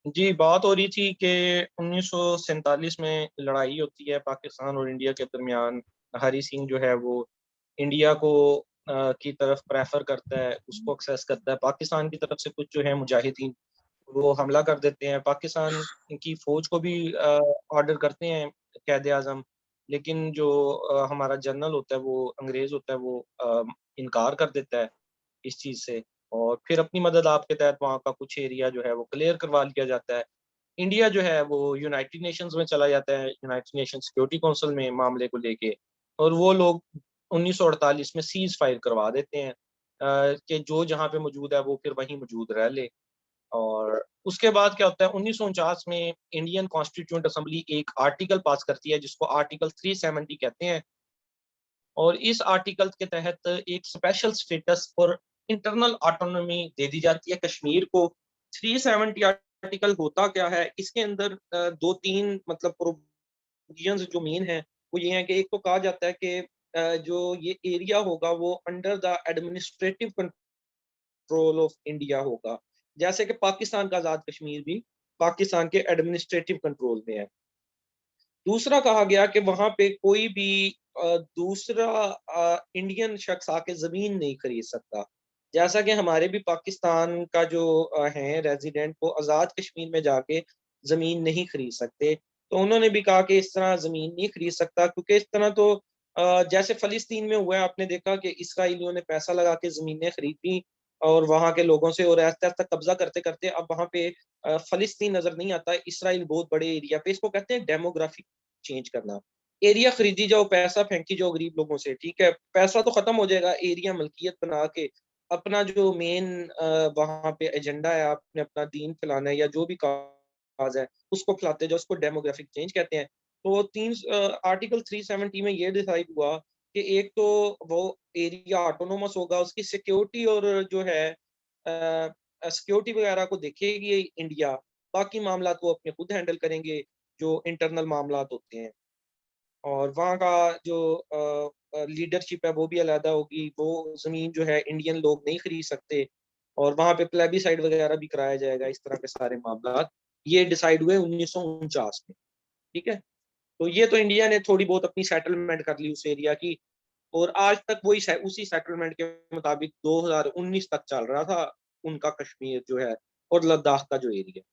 जी, बात हो रही थी कि 1947 में लड़ाई होती है पाकिस्तान और इंडिया के दरमियान। हरी सिंह जो है वो इंडिया को की तरफ प्रेफर करता है, उसको एक्सेस करता है। पाकिस्तान की तरफ से कुछ जो है मुजाहिदीन वो हमला कर देते हैं। पाकिस्तान की फौज को भी ऑर्डर करते हैं कैद आजम, लेकिन जो हमारा जनरल होता है वो अंग्रेज होता है, वो इनकार कर देता है इस चीज से। और फिर अपनी मदद आपके तहत वहाँ का कुछ एरिया जो है वो क्लियर करवा लिया जाता है। इंडिया जो है वो यूनाइटेड नेशंस में चला जाता है, यूनाइटेड नेशन सिक्योरिटी काउंसिल में मामले को लेके। और वो लोग 1948 में सीज फायर करवा देते हैं कि जो जहाँ पे मौजूद है वो फिर वहीं मौजूद रह ले। और उसके बाद क्या होता है, 1949 में इंडियन कॉन्स्टिट्यूंट असेंबली एक आर्टिकल पास करती है जिसको आर्टिकल 370 कहते हैं। और इस आर्टिकल के तहत एक स्पेशल स्टेटस और इंटरनल ऑटोनॉमी दे दी जाती है कश्मीर को। 370 आर्टिकल होता क्या है, इसके अंदर दो तीन मतलब प्रोविजंस जो मेन है वो ये है कि एक तो कहा जाता है कि जो ये एरिया होगा वो under the administrative control of India होगा। जैसे कि पाकिस्तान का आजाद कश्मीर भी पाकिस्तान के एडमिनिस्ट्रेटिव कंट्रोल में है। दूसरा कहा गया कि वहां पे कोई भी दूसरा इंडियन शख्स आके जमीन नहीं खरीद सकता। जैसा कि हमारे भी पाकिस्तान का जो है रेजिडेंट वो आजाद कश्मीर में जाके जमीन नहीं खरीद सकते। तो उन्होंने भी कहा कि इस तरह जमीन नहीं खरीद सकता, क्योंकि इस तरह तो जैसे फलस्तीन में हुआ है, आपने देखा कि इसराइलियों ने पैसा लगा के जमीनें खरीदी और वहां के लोगों से, और ऐसा ऐसा कब्जा करते करते अब वहां पे फलस्तीन नजर नहीं आता। इसराइल बहुत बड़े एरिया पे, इसको कहते हैं डेमोग्राफिक चेंज करना। एरिया खरीदी जाओ, पैसा फेंकी जाओ गरीब लोगों से, ठीक है, पैसा तो खत्म हो जाएगा। एरिया मलकियत बना के अपना जो मेन वहां पे एजेंडा है, आपने अपना दीन फैलाना है या जो भी काज है उसको फैलाते जाओ, उसको डेमोग्राफिक चेंज कहते हैं। तो तीन आर्टिकल 370 में ये डिसाइड हुआ कि एक तो वो एरिया ऑटोनोमस होगा, उसकी सिक्योरिटी और जो है सिक्योरिटी वगैरह को देखेगी इंडिया, बाकी मामला वो अपने खुद हैंडल करेंगे जो इंटरनल मामला होते हैं। और वहाँ का जो लीडरशिप है वो भी अलहदा होगी, वो जमीन जो है इंडियन लोग नहीं खरीद सकते। और वहाँ पे प्लेबिसाइड वगैरह भी कराया जाएगा। इस तरह के सारे मामला ये डिसाइड हुए 1949 में। ठीक है, तो ये तो इंडिया ने थोड़ी बहुत अपनी सेटलमेंट कर ली उस एरिया की। और आज तक वही उसी सेटलमेंट के मुताबिक 2019 तक चल रहा था उनका कश्मीर जो है और लद्दाख का जो एरिया।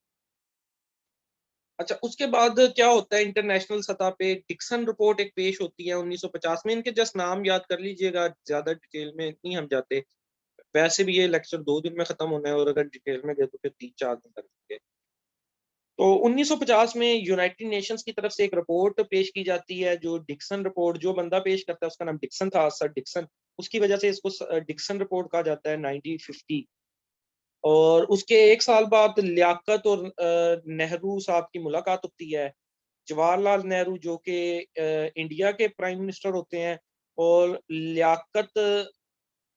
अच्छा, उसके बाद क्या होता है इंटरनेशनल सतह पे, डिक्सन रिपोर्ट एक पेश होती है 1950 में। इनके जस्ट नाम याद कर लीजिएगा, ज्यादा डिटेल में नहीं हम जाते। वैसे भी ये लेक्चर 2 दिन में खत्म होना है और अगर डिटेल में गए तो फिर 3-4 दिन लगेंगे। तो 1950 में यूनाइटेड नेशंस की तरफ से एक रिपोर्ट पेश की जाती है, जो डिक्सन रिपोर्ट। जो बंदा पेश करता है उसका नाम डिक्सन था, सर डिक्सन। उसकी वजह से इसको डिक्सन रिपोर्ट कहा जाता है, 1950। और उसके एक साल बाद लियाकत और नेहरू साहब की मुलाकात होती है। जवाहरलाल नेहरू जो कि इंडिया के प्राइम मिनिस्टर होते हैं, और लियाकत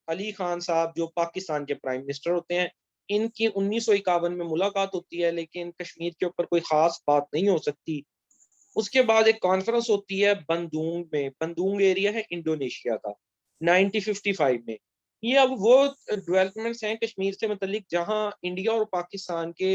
अली खान साहब जो पाकिस्तान के प्राइम मिनिस्टर होते हैं, इनकी 1951 में मुलाकात होती है, लेकिन कश्मीर के ऊपर कोई खास बात नहीं हो सकती। उसके बाद एक कॉन्फ्रेंस होती है बंदूंग में। बंदूंग एरिया है इंडोनेशिया का, 1955 में। ये अब वो डेवलपमेंट्स हैं कश्मीर से मतलब जहां इंडिया और पाकिस्तान के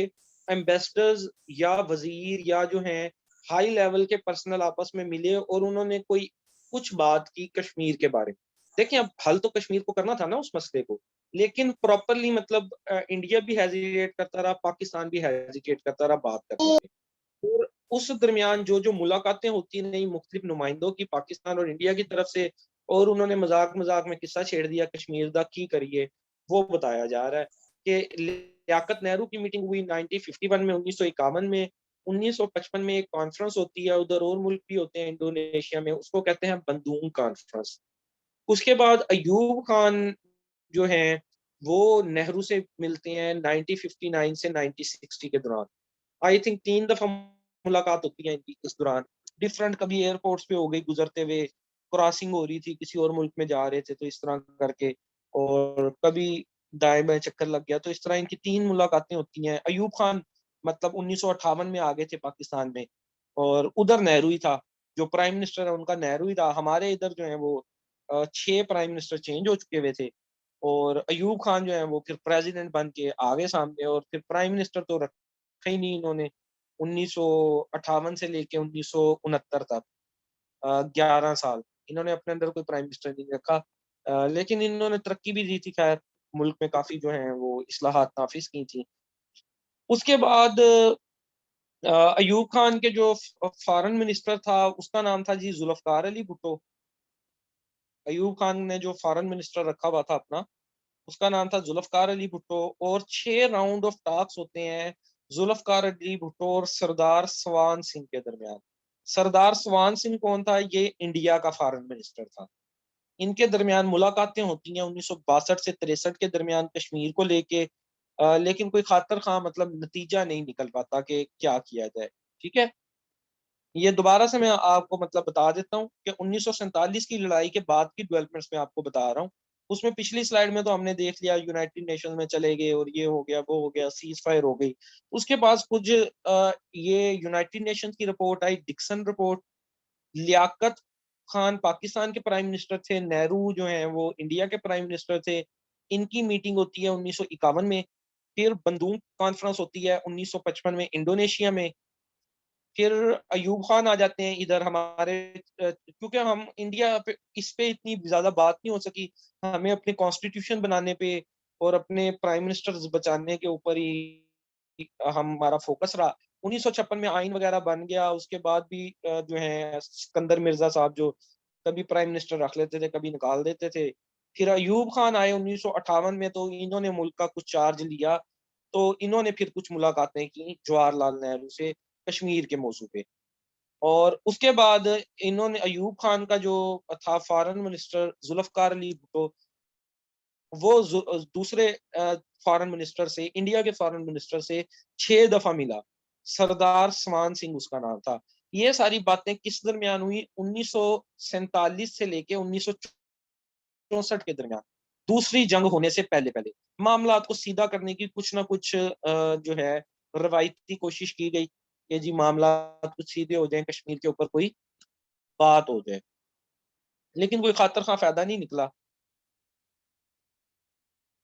एम्बेसडर्स या वजीर या जो हैं हाई लेवल के पर्सनल आपस में मिले और उन्होंने कोई कुछ बात की कश्मीर के बारे में। देखिए, अब हल तो कश्मीर को करना था ना उस मसले को, लेकिन प्रॉपरली मतलब इंडिया भी हेजिटेट करता रहा, पाकिस्तान भी हेजिटेट करता रहा बात करने में। और उस दरमियान जो जो मुलाकातें होती रही मुख्तलिफ नुमाइंदों की पाकिस्तान और इंडिया की तरफ से, और उन्होंने मजाक मजाक में किस्सा छेड़ दिया कश्मीर दा की करिए, वो बताया जा रहा है कि लियाकत नेहरू की मीटिंग हुई 1951 में, 1951 में। 1955 में एक कॉन्फ्रेंस होती है, उधर और मुल्क भी होते हैं इंडोनेशिया में, उसको कहते हैं बंदूक कॉन्फ्रेंस। उसके बाद अयूब खान जो हैं वो नेहरू से मिलते हैं 1959 से 1960 के दौरान। आई थिंक 3 दफा मुलाकात होती है इनकी इस दौरान। डिफरेंट, कभी एयरपोर्ट्स पे हो गई गुजरते हुए, क्रॉसिंग हो रही थी, किसी और मुल्क में जा रहे थे तो इस तरह करके, और कभी दाएं बाएं चक्कर लग गया। तो इस तरह इनकी 3 मुलाकातें होती हैं। अयूब खान मतलब 1958 में आ गए थे पाकिस्तान में, और उधर नेहरू ही था। जो प्राइम मिनिस्टर है उनका नेहरू ही था। हमारे इधर जो है वो 6 प्राइम मिनिस्टर चेंज हो चुके हुए थे, और अयूब खान जो है वो फिर प्रेसिडेंट बन के आ गए सामने, और फिर प्राइम मिनिस्टर तो ही नहीं इन्होंने 1958 से लेके 1969 तक 11 साल इन्होंने अपने अंदर कोई प्राइम मिनिस्टर नहीं रखा। लेकिन इन्होंने तरक्की भी दी थी, खैर मुल्क में काफी जो है वो इस्लाहात नाफिज की थी। उसके बाद अयूब खान के जो फॉरेन मिनिस्टर था उसका नाम था जी जुल्फकार अली भुट्टो। अयूब खान ने जो फॉरेन मिनिस्टर रखा हुआ था अपना, उसका नाम था जुल्फकार अली भुट्टो। और 6 राउंड ऑफ टॉक्स होते हैं जुल्फकार अली भुट्टो और सरदार सवान सिंह के दरमियान। सरदार सवान सिंह कौन था? ये इंडिया का फॉरेन मिनिस्टर था। इनके दरमियान मुलाकातें होती हैं 1962 से 63 के दरमियान कश्मीर को लेके। लेकिन कोई खातर खा मतलब नतीजा नहीं निकल पाता कि क्या किया जाए। ठीक है, ये दोबारा से मैं आपको मतलब बता देता हूँ कि 1947 की लड़ाई के बाद की डेवलपमेंट्स में आपको बता रहा हूँ। उसमें पिछली स्लाइड में तो हमने देख लिया, यूनाइटेड नेशन में चले गए और ये हो गया वो हो गया, सीज फायर हो गई। उसके बाद कुछ ये यूनाइटेड नेशन की रिपोर्ट आई, डिक्सन रिपोर्ट। लियाकत खान पाकिस्तान के प्राइम मिनिस्टर थे, नेहरू जो हैं वो इंडिया के प्राइम मिनिस्टर थे। इनकी मीटिंग होती है 1951 में। फिर बंदूक कॉन्फ्रेंस होती है 1955 में इंडोनेशिया में। फिर अयूब खान आ जाते हैं इधर हमारे, क्योंकि हम इंडिया पे इस पे इतनी ज्यादा बात नहीं हो सकी, हमें अपने कॉन्स्टिट्यूशन बनाने पे और अपने प्राइम मिनिस्टर्स बचाने के ऊपर ही हमारा फोकस रहा। 1956 में आइन वगैरह बन गया। उसके बाद भी जो है सिकंदर मिर्जा साहब जो कभी प्राइम मिनिस्टर रख लेते थे कभी निकाल देते थे। फिर अयूब खान आए 1958 में, तो इन्होंने मुल्क का कुछ चार्ज लिया। तो इन्होंने फिर कुछ मुलाकातें की जवाहरलाल नेहरू से कश्मीर के मौजू पे। और उसके बाद इन्होंने अयूब खान का जो था फॉरेन मिनिस्टर जुल्फकार अली भुट्टो, वो दूसरे फॉरेन मिनिस्टर से, इंडिया के फॉरेन मिनिस्टर से 6 दफा मिला। सरदार समान सिंह उसका नाम था। ये सारी बातें किस दरमियान हुई? 1947 से लेके 1964 के दरमियान, दूसरी जंग होने से पहले पहले मामला को सीधा करने की कुछ ना कुछ जो है रवायती कोशिश की गई कि जी मामला कुछ सीधे हो जाए, कश्मीर के ऊपर कोई बात हो जाए। लेकिन कोई खातर खा फायदा नहीं निकला।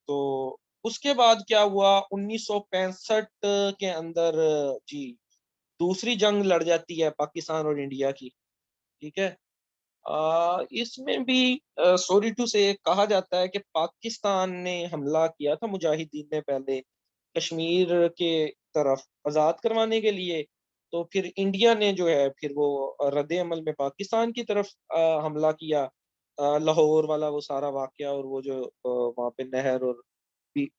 तो उसके बाद क्या हुआ? 1965 के अंदर जी दूसरी जंग लड़ जाती है पाकिस्तान और इंडिया की। ठीक है, इसमें भी सॉरी टू से कहा जाता है कि पाकिस्तान ने हमला किया था, मुजाहिदीन ने पहले कश्मीर के तरफ आज़ाद करवाने के लिए। तो फिर इंडिया ने जो है फिर वो रद्द अमल में पाकिस्तान की तरफ हमला किया। लाहौर वाला वो सारा वाकया, और वो जो वहाँ पे नहर और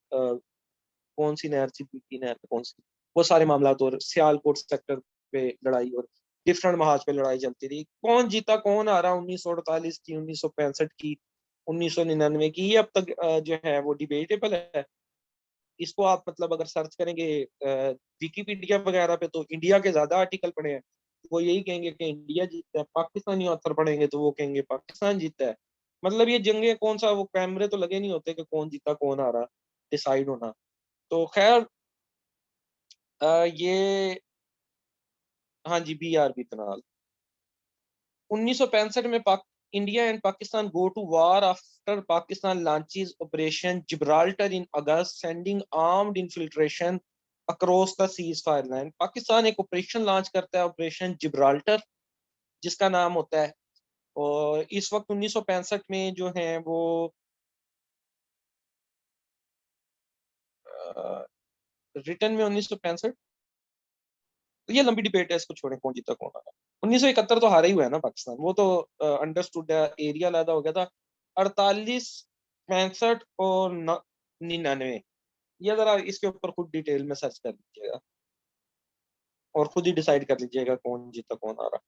कौन सी नहर थी, पीपी नहर कौन सी, वो सारे मामला, और सियालकोट सेक्टर पे लड़ाई और डिफरेंट महाज पे लड़ाई चलती रही। कौन जीता कौन हारा 1948 की, 1965 की, 1999 की, ये अब तक जो है वो डिबेटेबल है। इसको आप मतलब अगर सर्च करेंगे विकिपीडिया वगैरह पे, तो इंडिया के ज्यादा आर्टिकल पड़े हैं। वो यही कहेंगे कि इंडिया जीतता है, पाकिस्तानी ऑथर पढ़ेंगे तो वो कहेंगे पाकिस्तान जीतता है। मतलब ये जंगे कौन सा, वो कैमरे तो लगे नहीं होते कि कौन जीता कौन हारा डिसाइड होना। तो खैर ये, हाँ जी, BRB कनाल 1965 में India and Pakistan go to war after Pakistan launches operation Gibraltar in August, sending armed infiltration across the ceasefire line. Pakistan एक ऑपरेशन लॉन्च करता है, ऑपरेशन जिब्राल्टर जिसका नाम होता है। और इस वक्त 1965 में जो है वो रिटर्न में 1965, तो ये लंबी डिबेट है, इसको छोड़ें कौन जीता कौन हारा। 1971 तो हारा ही हुआ है ना पाकिस्तान, वो तो अंडरस्टूड है, एरिया अलग हो गया था। 48, 65 और 99, ये जरा इसके ऊपर खुद डिटेल में सर्च कर लीजिएगा और खुद ही डिसाइड कर लीजिएगा कौन जीता कौन हारा।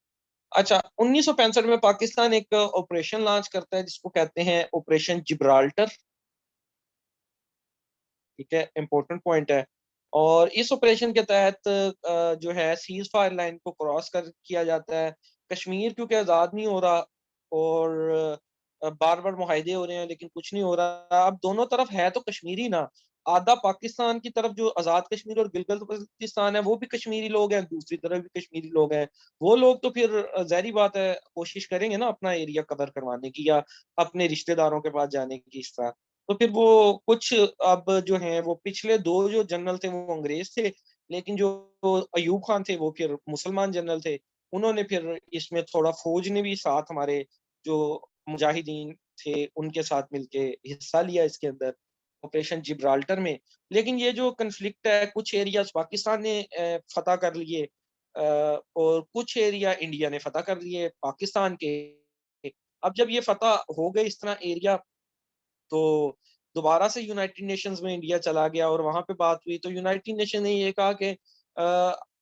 अच्छा, 1965 में पाकिस्तान एक ऑपरेशन लॉन्च करता है जिसको कहते हैं ऑपरेशन जिब्राल्टर। ठीक है, इंपॉर्टेंट पॉइंट है। और इस ऑपरेशन के तहत जो है सीज फायर लाइन को क्रॉस कर किया जाता है। कश्मीर क्योंकि आज़ाद नहीं हो रहा और बार बार मुहाइदे हो रहे हैं लेकिन कुछ नहीं हो रहा। अब दोनों तरफ है तो कश्मीरी ना, आधा पाकिस्तान की तरफ जो आज़ाद कश्मीर और गिलगित बल्तिस्तान है वो भी कश्मीरी लोग हैं, दूसरी तरफ भी कश्मीरी लोग हैं। वो लोग तो फिर जाहिर बात है कोशिश करेंगे ना अपना एरिया कवर करवाने की या अपने रिश्तेदारों के पास जाने की इस तरह। तो फिर वो कुछ अब जो हैं वो पिछले दो जो जनरल थे वो अंग्रेज थे, लेकिन जो अयूब खान थे वो फिर मुसलमान जनरल थे, उन्होंने फिर इसमें थोड़ा फौज ने भी साथ हमारे जो मुजाहिदीन थे उनके साथ मिलके हिस्सा लिया इसके अंदर ऑपरेशन जिब्राल्टर में। लेकिन ये जो कन्फ्लिक्ट है, कुछ एरियाज पाकिस्तान ने फतह कर लिए और कुछ एरिया इंडिया ने फतह कर लिए पाकिस्तान के। अब जब ये फतह हो गई इस तरह एरिया, तो दोबारा से यूनाइटेड नेशंस में इंडिया चला गया और वहां पे बात हुई, तो यूनाइटेड नेशन ने ये कहा कि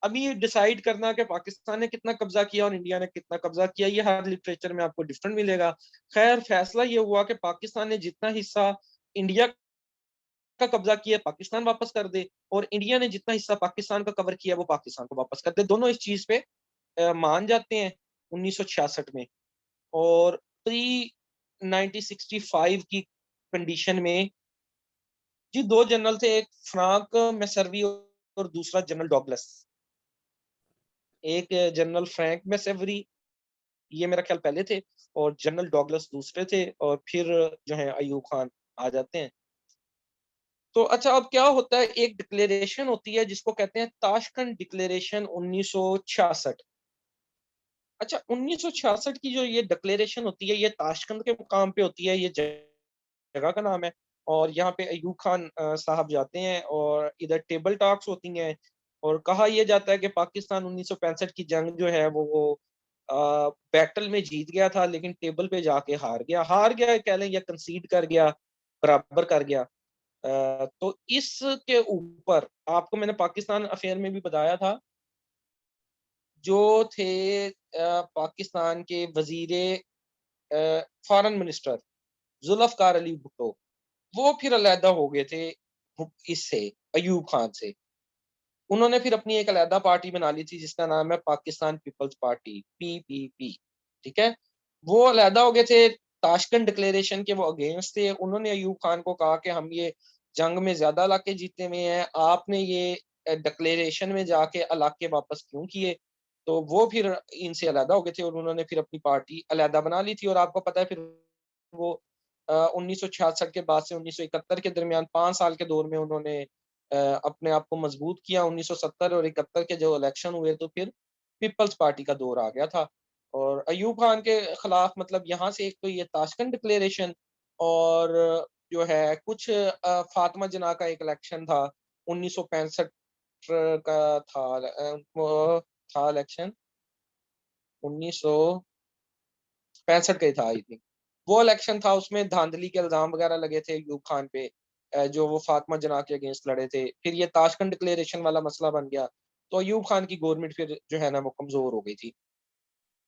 अभी ये डिसाइड करना कि पाकिस्तान ने कितना कब्जा किया और इंडिया ने कितना कब्जा किया, ये हर लिटरेचर में आपको डिफरेंट मिलेगा। खैर फैसला ये हुआ कि पाकिस्तान ने जितना हिस्सा इंडिया का कब्जा किया पाकिस्तान वापस कर दे, और इंडिया ने जितना हिस्सा पाकिस्तान का कवर किया वो पाकिस्तान को वापस कर दे। दोनों इस चीज पे मान जाते हैं 1966 में। और प्री 1965 की कंडीशन में जी दो जनरल थे, एक फ्रांक मैसर्वी और दूसरा जनरल डॉगलस। एक जनरल फ्रैंक मैसेवरी, ये मेरा ख्याल पहले थे, और जनरल डॉगलस दूसरे थे, और फिर जो है अयूब खान आ जाते हैं। तो अच्छा, अब क्या होता है, एक डिक्लेरेशन होती है जिसको कहते हैं ताशकंद डिक्लेरेशन 1966। अच्छा, 1966 की जो ये डिक्लेरेशन होती है, ये ताशकंद के मुकाम पे होती है, ये जगह का नाम है। और यहाँ पे अयूब खान साहब जाते हैं और इधर टेबल टॉक्स होती हैं, और कहा यह जाता है कि पाकिस्तान 1965 की जंग जो है वो बैटल में जीत गया था, लेकिन टेबल पे जाके हार गया कह लें, या कंसीड कर गया, बराबर कर गया। तो इसके ऊपर आपको मैंने पाकिस्तान अफेयर में भी बताया था, जो थे पाकिस्तान के वजीरे फॉरेन मिनिस्टर जुल्फकार अली भुट्टो, वो फिर अलहदा हो गए थे इससे, अयूब खान से। उन्होंने फिर अपनी एक अलहदा पार्टी बना ली थी जिसका नाम है पाकिस्तान पीपल्स पार्टी, पीपीपी। ठीक है, वो अलहदा हो गए थे, ताशकंद डिक्लेरेशन के वो अगेंस्ट थे। उन्होंने अयूब खान को कहा कि हम ये जंग में ज्यादा इलाके जीते हुए हैं, आपने ये डिक्लेरेशन में जाके इलाके वापस क्यों किए। तो वो फिर इनसे अलहदा हो गए थे और उन्होंने फिर अपनी पार्टी अलहदा बना ली थी। और आपको पता है फिर वो 1966 के बाद से 1971 के दरमियान 5 साल के दौर में उन्होंने अपने आप को मजबूत किया। 1970 और 71 के जो इलेक्शन हुए तो फिर पीपल्स पार्टी का दौर आ गया था। और अयूब खान के खिलाफ मतलब यहाँ से एक तो ये ताशकंद डिक्लेरेशन, और जो है कुछ फातिमा जना का एक इलेक्शन था 1965 का था, वो था इलेक्शन 1965 का ही था आई थिंक। वो इलेक्शन था, उसमें धांधली के इल्जाम वगैरह लगे थे अयूब खान पे, जो वो फातिमा जना के अगेंस्ट लड़े थे। फिर ये ताशकंद डिक्लेरेशन वाला मसला बन गया, तो अयूब खान की गवर्नमेंट फिर जो है ना वो कमजोर हो गई थी।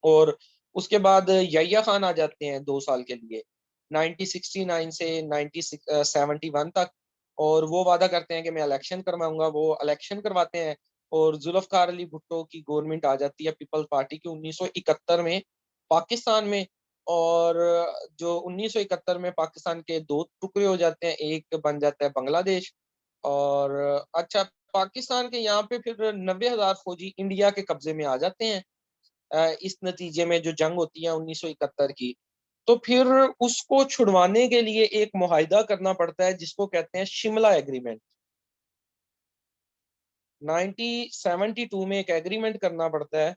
और उसके बाद यहिया खान आ जाते हैं 2 साल के लिए, 1969 से 1971 तक। और वो वादा करते हैं कि मैं इलेक्शन करवाऊंगा, वो इलेक्शन करवाते हैं, और जुल्फकार अली भुट्टो की गवर्नमेंट आ जाती है पीपल्स पार्टी की 1971 में पाकिस्तान में। और जो 1971 में पाकिस्तान के दो टुकड़े हो जाते हैं, एक बन जाता है बांग्लादेश। और अच्छा, पाकिस्तान के यहाँ पे फिर 90,000 फौजी इंडिया के कब्जे में आ जाते हैं इस नतीजे में, जो जंग होती है 1971 की। तो फिर उसको छुड़वाने के लिए एक मुआहिदा करना पड़ता है जिसको कहते हैं शिमला एग्रीमेंट। 1972 में एक एग्रीमेंट करना पड़ता है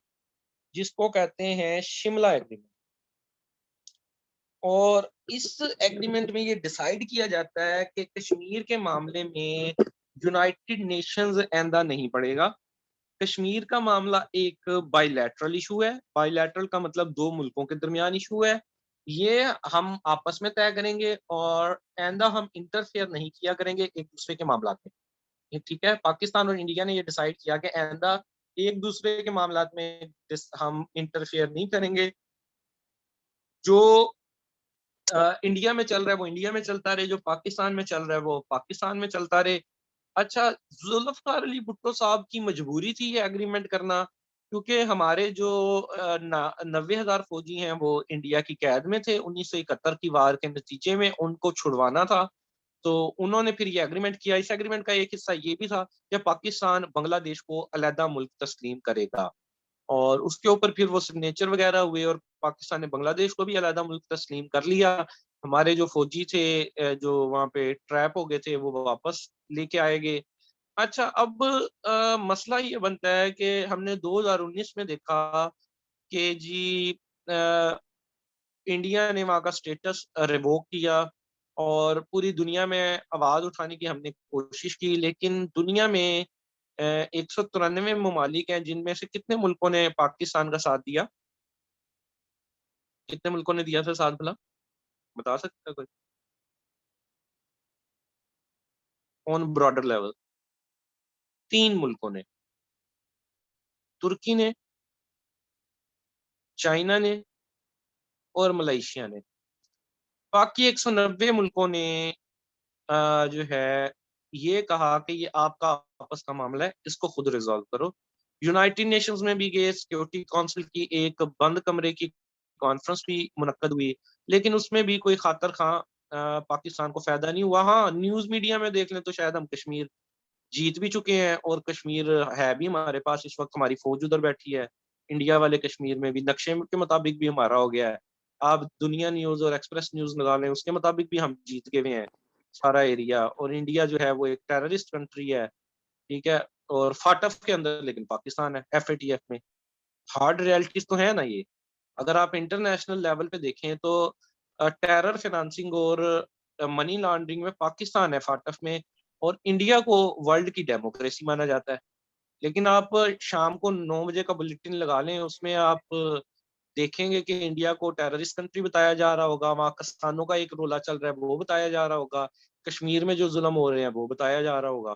जिसको कहते हैं शिमला एग्रीमेंट। और इस एग्रीमेंट में ये डिसाइड किया जाता है कि कश्मीर के मामले में यूनाइटेड नेशंस आंदा नहीं पड़ेगा। कश्मीर का मामला एक बायलैटरल इशू है। बायलैटरल का मतलब दो मुल्कों के दरमियान इशू है, ये हम आपस में तय करेंगे और आइंदा हम इंटरफेयर नहीं किया करेंगे एक दूसरे के मामला में। ठीक है, पाकिस्तान और इंडिया ने ये डिसाइड किया कि आइंदा एक दूसरे के मामला में हम इंटरफेयर नहीं करेंगे। जो इंडिया में चल रहा है वो इंडिया में चलता रहे, जो पाकिस्तान में चल रहा है वो पाकिस्तान में चलता रहे। अच्छा, जुल्फकार अली भुट्टो साहब की मजबूरी थी ये एग्रीमेंट करना, क्योंकि हमारे जो 90,000 फौजी हैं वो इंडिया की कैद में थे 1971 की वार के नतीजे में, उनको छुड़वाना था। तो उन्होंने फिर ये एग्रीमेंट किया। इस एग्रीमेंट का एक हिस्सा ये भी था कि पाकिस्तान बांग्लादेश को अलहदा मुल्क तस्लीम करेगा, और उसके ऊपर फिर वो सिग्नेचर वगैरह हुए और पाकिस्तान ने बांग्लादेश को भी अलहदा मुल्क तस्लीम कर लिया। हमारे जो फौजी थे जो वहाँ पे ट्रैप हो गए थे वो वापस लेके आए गए। अच्छा, अब मसला ये बनता है कि हमने 2019 में देखा कि जी अ, इंडिया ने वहाँ का स्टेटस रिवोक किया और पूरी दुनिया में आवाज़ उठाने की हमने कोशिश की, लेकिन दुनिया में 193 ममालिक हैं, जिनमें से कितने मुल्कों ने पाकिस्तान का साथ दिया? कितने मुल्कों ने दिया था साथ भला? बता सकता है कोई? ऑन ब्रॉडर लेवल 3 मुल्कों ने, तुर्की ने, चाइना ने और मलेशिया ने। बाकी 190 मुल्कों ने जो है ये कहा कि ये आपका आपस का मामला है, इसको खुद रिजॉल्व करो। यूनाइटेड नेशंस में भी गए, सिक्योरिटी काउंसिल की एक बंद कमरे की कॉन्फ्रेंस भी मुनक्कद हुई, लेकिन उसमें भी कोई खातर खां पाकिस्तान को फायदा नहीं हुआ। हाँ, न्यूज मीडिया में देख लें तो शायद हम कश्मीर जीत भी चुके हैं और कश्मीर है भी हमारे पास, इस वक्त हमारी फौज उधर बैठी है। इंडिया वाले कश्मीर में भी नक्शे के मुताबिक भी हमारा हो गया है। आप दुनिया न्यूज और एक्सप्रेस न्यूज लगा लें, उसके मुताबिक भी हम जीत गए हुए हैं सारा एरिया। और इंडिया जो है वो एक टेररिस्ट कंट्री है, ठीक है। और फाटफ के अंदर लेकिन पाकिस्तान है, एफएटीएफ में। हार्ड रियलिटीज तो है ना ये। अगर आप इंटरनेशनल लेवल पे देखें तो टेरर फाइनेंसिंग और मनी लॉन्ड्रिंग में पाकिस्तान है फाटफ में, और इंडिया को वर्ल्ड की डेमोक्रेसी माना जाता है। लेकिन आप शाम को 9 बजे का बुलेटिन लगा लें, उसमें आप देखेंगे कि इंडिया को टेररिस्ट कंट्री बताया जा रहा होगा, वहाँ किसानों का एक रोला चल रहा है वो बताया जा रहा होगा, कश्मीर में जो जुल्म हो रहे हैं वो बताया जा रहा होगा।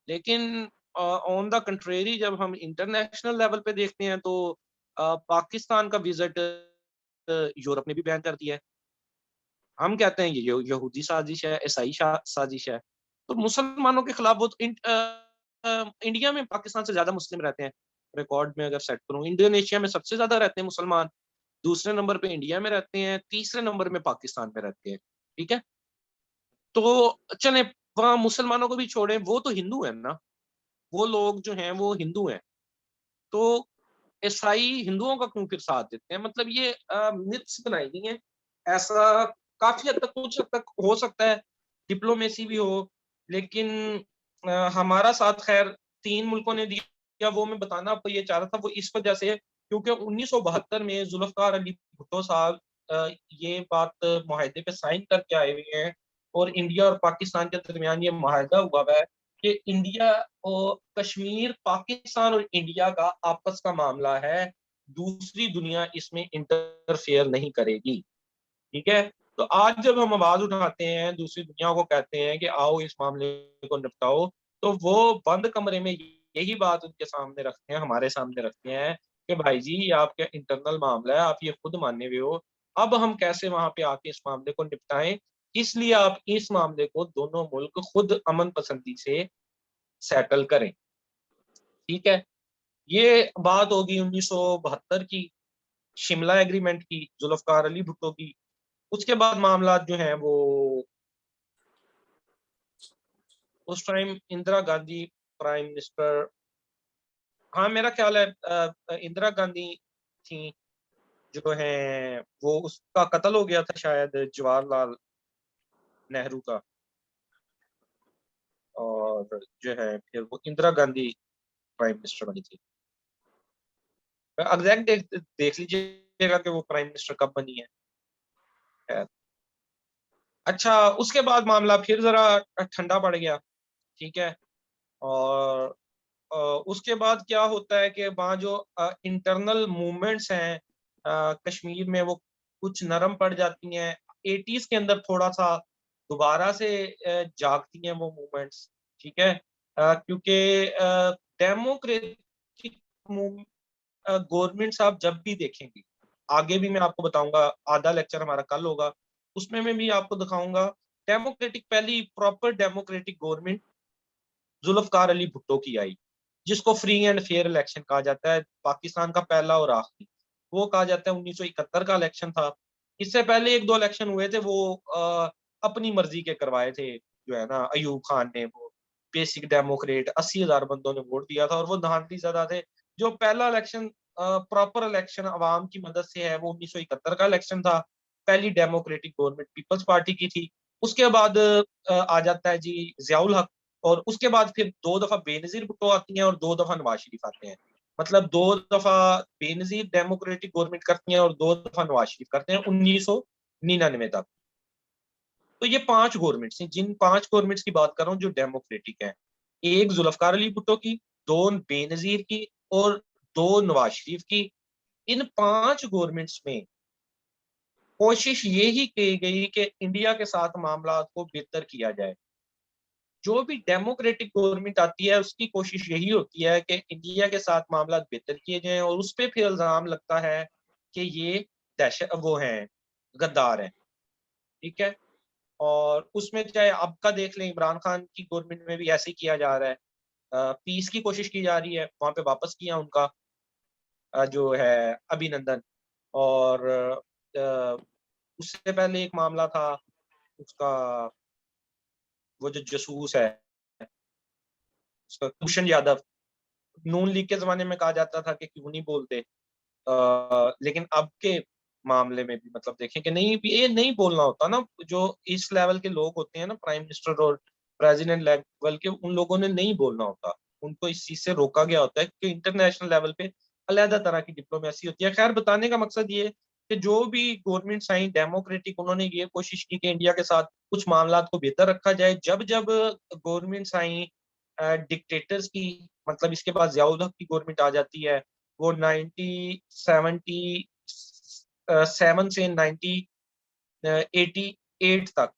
लेकिन ऑन द कंट्रेरी जब हम इंटरनेशनल लेवल पे देखते हैं तो पाकिस्तान का विजिट यूरोप ने भी बैन कर दिया है। हम कहते हैं ये यहूदी साजिश है, ईसाई साजिश है। तो मुसलमानों के खिलाफ वो तो इंडिया में पाकिस्तान से ज्यादा मुस्लिम रहते हैं। रिकॉर्ड में अगर सेट करूं, इंडोनेशिया में सबसे ज्यादा रहते हैं मुसलमान, दूसरे नंबर पे इंडिया में रहते हैं, तीसरे नंबर में पाकिस्तान में रहते हैं। ठीक है, तो चले वहां मुसलमानों को भी छोड़े, वो तो हिंदू है ना, वो लोग जो हैं वो हिंदू हैं। तो ईसाई हिंदुओं का क्यों फिर साथ देते हैं? मतलब ये मिथ्स बनाई गई हैं। ऐसा काफी हद तक, कुछ हद तक हो सकता है डिप्लोमेसी भी हो, लेकिन हमारा साथ खैर 3 मुल्कों ने दिया। वो मैं बताना आपको ये चाह रहा था, वो इस वजह से क्योंकि 1972 में जुल्फ़िकार अली भुट्टो साहब ये बात मुआहदे पे साइन करके आए हुए हैं, और इंडिया और पाकिस्तान के दरमियान ये मुआहदा हुआ हुआ है कि इंडिया और कश्मीर पाकिस्तान और इंडिया का आपस का मामला है, दूसरी दुनिया इसमें इंटरफेयर नहीं करेगी। ठीक है, तो आज जब हम आवाज उठाते हैं, दूसरी दुनिया को कहते हैं कि आओ इस मामले को निपटाओ, तो वो बंद कमरे में यही बात उनके सामने रखते हैं, हमारे सामने रखते हैं कि भाई जी ये आपका इंटरनल मामला है, आप ये खुद माने हुए हो। अब हम कैसे वहां पे आके इस मामले को निपटाएं, इसलिए आप इस मामले को दोनों मुल्क खुद अमन पसंदी से सेटल करें। ठीक है, ये बात होगी 1972 की, शिमला एग्रीमेंट की, जुल्फकार अली भुट्टो की। उसके बाद मामला जो है वो उस time Indira Gandhi prime minister, हाँ मेरा ख्याल है इंदिरा गांधी थी जो है, वो उसका कत्ल हो गया था शायद जवाहरलाल नेहरू का, और जो है फिर वो इंदिरा गांधी प्राइम मिनिस्टर बनी थी। एग्जैक्ट देख लीजिएगा कि वो प्राइम मिनिस्टर कब बनी है। अच्छा, उसके बाद मामला फिर जरा ठंडा पड़ गया। ठीक है, और उसके बाद क्या होता है कि वहाँ जो इंटरनल मूवमेंट्स हैं कश्मीर में, वो कुछ नरम पड़ जाती हैं। 80s के अंदर थोड़ा सा दोबारा से जागती हैं वो मूवमेंट्स। ठीक है, क्योंकि डेमोक्रेटिक गवर्नमेंट्स आप जब भी देखेंगे, आगे भी मैं आपको बताऊंगा, आधा लेक्चर हमारा कल होगा, उसमें मैं भी आपको दिखाऊंगा। डेमोक्रेटिक, पहली proper democratic government Zulfikar Ali Bhutto की आई, जिसको फ्री एंड फेयर इलेक्शन कहा जाता है, पाकिस्तान का पहला और आखिरी। वो कहा जाता है 1971 का इलेक्शन था। इससे पहले एक दो इलेक्शन हुए थे, वो अपनी मर्जी के करवाए थे, जो है ना अयूब खान ने, वो बेसिक डेमोक्रेट 80,000 बंदों ने वोट दिया था और वो धांधली ज्यादा थे। जो पहला इलेक्शन प्रॉपर इलेक्शन अवाम की मदद से है, वो 1971 का इलेक्शन था। पहली डेमोक्रेटिक गवर्नमेंट पीपल्स पार्टी की थी। उसके बाद आ जाता है जी जियाउल हक, और उसके बाद फिर 2 दफा बेनजीर भुट्टो आती हैं और 2 दफा नवाज शरीफ आते हैं। मतलब 2 दफा बेनजीर डेमोक्रेटिक गवर्नमेंट करती हैं और 2 दफा नवाज शरीफ करते हैं 1999 तक। तो ये 5 गवर्नमेंट्स हैं, जिन 5 गवर्नमेंट्स की बात कर रहा हूँ जो डेमोक्रेटिक हैं। एक जुल्फकार अली भुट्टो की, 2 बेनजीर की और 2 नवाज शरीफ की। इन 5 गवर्नमेंट्स में कोशिश ये ही की गई कि इंडिया के साथ मामला को बेहतर किया जाए। जो भी डेमोक्रेटिक गवर्नमेंट आती है उसकी कोशिश यही होती है कि इंडिया के साथ मामला बेहतर किए जाएं, और उस पर फिर इल्जाम लगता है कि ये दहशत वो हैं, गद्दार हैं। ठीक है। और उसमें चाहे अब का देख लें, इमरान खान की गवर्नमेंट में भी ऐसे ही किया जा रहा है। पीस की कोशिश की जा रही है, वहां पे वापस किया उनका जो है अभिनंदन। और उससे पहले एक मामला था उसका, वो जो जसूस है उसका, कुलभूषण यादव। नून लीग के जमाने में कहा जाता था कि क्यों नहीं बोलते, लेकिन अब के मामले में भी मतलब देखें कि नहीं, ये नहीं बोलना होता ना। जो इस लेवल के लोग होते हैं ना, प्राइम मिनिस्टर और प्रेसिडेंट लेवल के, उन लोगों ने नहीं बोलना होता। उनको इस चीज से रोका गया होता है कि इंटरनेशनल लेवल पे अलग तरह की डिप्लोमेसी होती है। खैर, बताने का मकसद ये है कि जो भी गवर्नमेंट्स आई डेमोक्रेटिक, उन्होंने ये कोशिश की कि इंडिया के साथ कुछ मामला को बेहतर रखा जाए। जब जब गवर्नमेंट्स आई डिक्टेटर्स की, मतलब इसके बाद जियाउल हक की गवर्नमेंट आ जाती है, वो 1977 से 1988 तक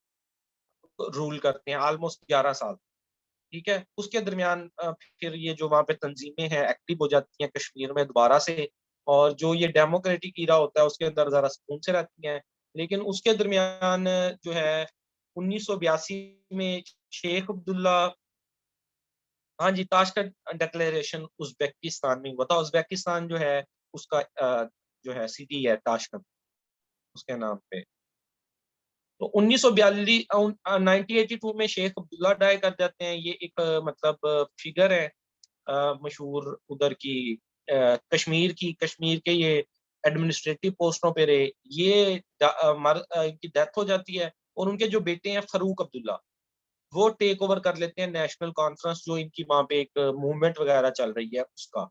रूल करते हैं, ऑलमोस्ट 11 साल। ठीक है। उसके दरमियान फिर ये जो वहाँ पे तंजीमें हैं एक्टिव हो जाती हैं कश्मीर में दोबारा से, और जो ये डेमोक्रेटिक ईरा होता है उसके अंदर जरा सुकून से रहती हैं। लेकिन उसके दरमियान जो है 1982 में शेख अब्दुल्ला, हाँ जी, ताशकंद डिक्लेरेशन उज्बेकिस्तान में हुआ था। उज्बेकिस्तान जो है उसका जो है सिटी है ताशकंद, उसके नाम पे। तो 1942 1982 में शेख अब्दुल्ला डाई कर जाते हैं। ये एक मतलब फिगर है मशहूर उधर की, कश्मीर के ये एडमिनिस्ट्रेटिव पोस्टों पे रहे। ये इनकी डेथ हो जाती है, और उनके जो बेटे हैं फरूक अब्दुल्ला, वो टेक ओवर कर लेते हैं नेशनल कॉन्फ्रेंस, जो इनकी वहां पे एक मूवमेंट वगैरह चल रही है उसका।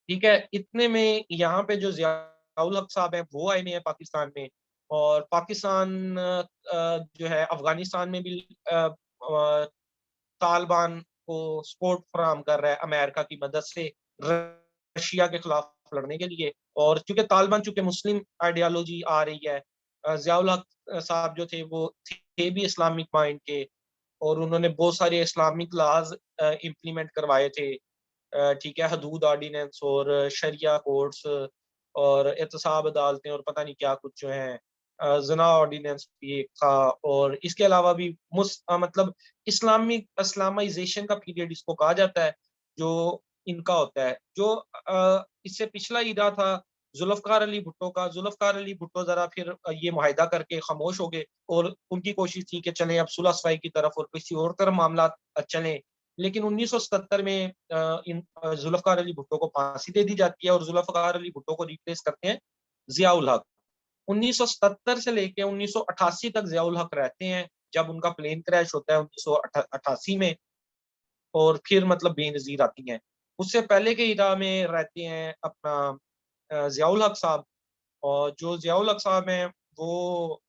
ठीक है। इतने में यहाँ पे जो जियाउल हक साहब हैं वो आए हुए हैं पाकिस्तान में। और पाकिस्तान जो है अफगानिस्तान में भी तालिबान को सपोर्ट फराहम कर रहा है अमेरिका की मदद से, रशिया के खिलाफ लड़ने के लिए। और चूंकि तालिबान चूंकि मुस्लिम आइडियोलॉजी आ रही है, जियाउल हक साहब जो थे वो थे भी इस्लामिक माइंड के, और उन्होंने बहुत सारे इस्लामिक लॉज इम्प्लीमेंट करवाए थे। ठीक है, हदूद ऑर्डिनेंस और शरिया कोर्ट्स और एहतसाब अदालतें और पता नहीं क्या कुछ जो है, जना ऑर्डिनेंस भी एक था। और इसके अलावा भी मतलब इस्लामिक इस्लामाइजेशन का पीरियड इसको कहा जाता है, जो इनका होता है। जो इससे पिछला ईरा था जुल्फकार अली भुट्टो का। जुल्फकार अली भुट्टो जरा फिर ये मुआहिदा करके खामोश हो गए, और उनकी कोशिश थी कि चले अब सुलह सफाई की तरफ और किसी और तरफ मामला चले। लेकिन 1977 में जुल्फकार अली भुट्टो को फांसी दे दी जाती है, और जुल्फकार अली भुट्टो को रिप्लेस करते हैं जियाउल हक। 1977 से लेके 1988 तक जियाउल हक रहते हैं, जब उनका प्लेन क्रैश होता है 1988 में। और फिर मतलब बेनजीर आती हैं। उससे पहले के इरा में रहते हैं अपना जियाउल हक साहब। और जो जियाउल हक साहब हैं वो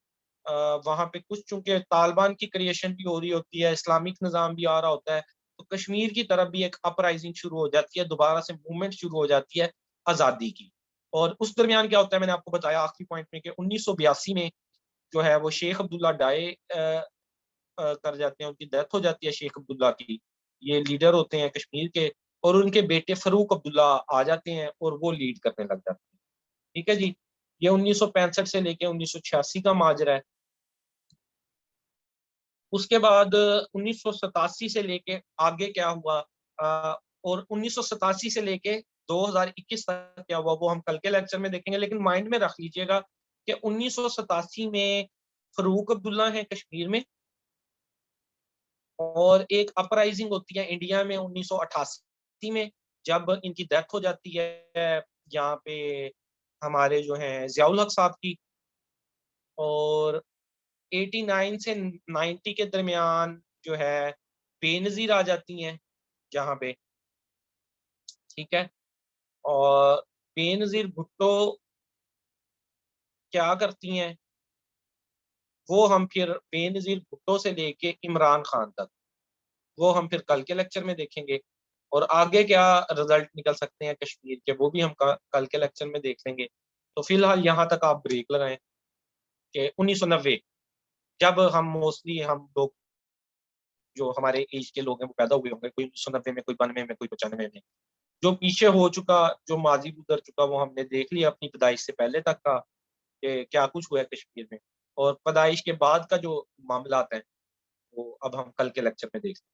वहाँ पे कुछ, चूंकि तालिबान की क्रिएशन भी हो रही होती है, इस्लामिक निज़ाम भी आ रहा होता है, तो कश्मीर की तरफ भी एक अपराइजिंग शुरू हो जाती है, दोबारा से मूवमेंट शुरू हो जाती है आज़ादी की। और उस दरमियान क्या होता है, मैंने आपको बताया आखिरी पॉइंट में कि 1982 में जो है वो शेख अब्दुल्ला डाई कर जाते हैं, उनकी डेथ हो जाती है शेख अब्दुल्ला की। ये लीडर होते हैं कश्मीर के, और उनके बेटे फरूक अब्दुल्ला आ जाते हैं और वो लीड करने लग जाते हैं। ठीक है जी। ये 1965 से लेके 1986 का माजरा है। उसके बाद 1987 से लेके आगे क्या हुआ, और 1987 से लेके 2021 तक क्या हुआ वो हम कल के लेक्चर में देखेंगे। लेकिन माइंड में रख लीजिएगा कि 1987 में फरूक अब्दुल्ला है कश्मीर में, और एक अपराइजिंग होती है इंडिया में 1988 में, जब इनकी डेथ हो जाती है यहाँ पे हमारे जो हैं जियाउल हक साहब की। और 89 से 90 के दरमियान जो है बेनज़ीर आ जाती हैं जहाँ पे, ठीक है। और बेनज़ीर भुट्टो क्या करती हैं, वो हम फिर बेनज़ीर भुट्टो से लेके इमरान खान तक, वो हम फिर कल के लेक्चर में देखेंगे। और आगे क्या रिजल्ट निकल सकते हैं कश्मीर के, वो भी हम कल के लेक्चर में देख लेंगे। तो फिलहाल यहाँ तक आप ब्रेक लगाएं कि 1990, जब हम मोस्टली हम लोग जो हमारे एज के लोग हैं वो पैदा हुए होंगे, कोई 1990 में, कोई 92 में, कोई 95 में। जो पीछे हो चुका, जो माजी गुजर चुका, वो हमने देख लिया अपनी पैदाइश से पहले तक का कि क्या कुछ हुआ है कश्मीर में। और पैदाइश के बाद का जो मामलात हैं वो अब हम कल के लेक्चर में देख सकते हैं।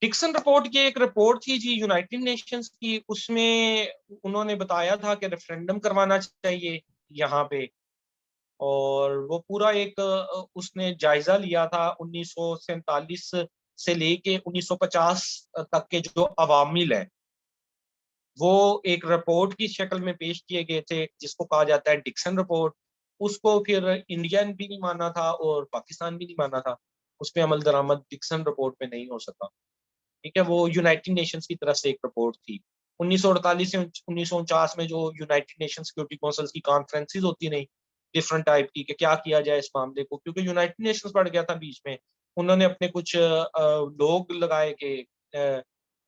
डिक्सन रिपोर्ट की एक रिपोर्ट थी जी यूनाइटेड नेशंस की, उसमें उन्होंने बताया था कि रेफरेंडम करवाना चाहिए यहाँ पे। और वो पूरा एक उसने जायजा लिया था 1947 से लेके 1950 तक के जो अवामिल हैं, वो एक रिपोर्ट की शक्ल में पेश किए गए थे जिसको कहा जाता है डिक्सन रिपोर्ट। उसको फिर इंडिया ने भी नहीं माना था और पाकिस्तान भी नहीं माना था। उस पे अमल दरामद डिक्सन रिपोर्ट पे नहीं हो सका। ठीक है, वो यूनाइटेड नेशंस की तरफ से एक रिपोर्ट थी। 1948 से 1949 में जो यूनाइटेड नेशन सिक्योरिटी काउंसिल की कॉन्फ्रेंसेस होती रही डिफरेंट टाइप की कि क्या किया जाए इस मामले को, क्योंकि यूनाइटेड नेशंस बढ़ गया था बीच में। उन्होंने अपने कुछ लोग लगाए कि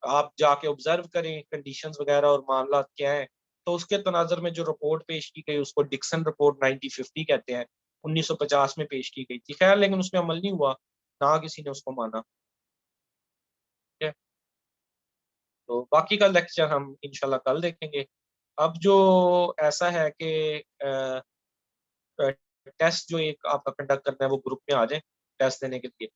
आप जाके ऑब्जर्व करें कंडीशंस वगैरह और मामला क्या है। तो उसके तनाजर में जो रिपोर्ट पेश की गई उसको डिक्सन रिपोर्ट 1950 कहते हैं, 1950 में पेश की गई थी। खैर लेकिन उसमें अमल नहीं हुआ, ना किसी ने उसको माना। ठीक है, तो बाकी का लेक्चर हम इंशाल्लाह कल देखेंगे। अब जो ऐसा है कि टेस्ट जो एक आपका कंडक्ट करना है वो ग्रुप में आ जाए टेस्ट देने के लिए।